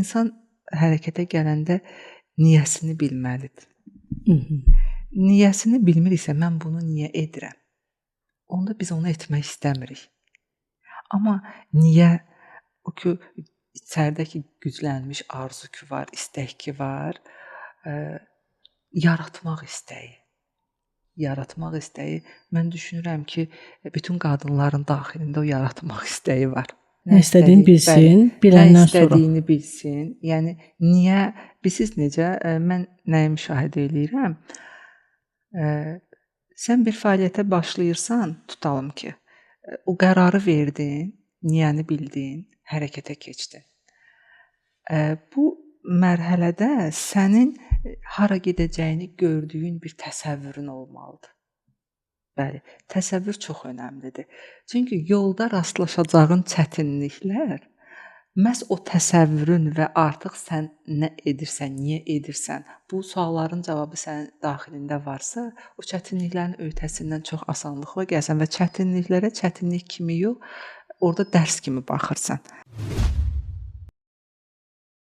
İnsan hərəkətə gələndə niyəsini bilməlidir. Niyəsini bilmiriksə, mən bunu niyə edirəm? Onda biz onu etmək istəmirik. Amma niyə o ki, içəridəki güclənmiş arzu ki var, istək ki var, yaratmaq istəyi. Yaratmaq istəyi, mən düşünürəm ki, bütün qadınların daxilində o yaratmaq istəyi var. Nə istədiyini bilsin, biləndən sonra. Nə istədiyini bilsin. Yəni niyə, bilirsiniz necə, mən nəyi müşahidə eləyirəm? Sən bir fəaliyyətə başlayırsan, tutalım ki, o qərarı verdin, niyəni bildin, hərəkətə keçdin. Bu mərhələdə sənin hara gedəcəyini gördüyün bir təsəvvürün olmalıdır. Bəli, təsəvvür çox önəmlidir. Çünki yolda rastlaşacağın çətinliklər məhz o təsəvvürün və artıq sən nə edirsən, niyə edirsən, bu sualların cavabı sənin daxilində varsa, o çətinliklərin öhdəsindən çox asanlıqla gəlsən və çətinliklərə çətinlik kimi yox, orada dərs kimi baxırsan.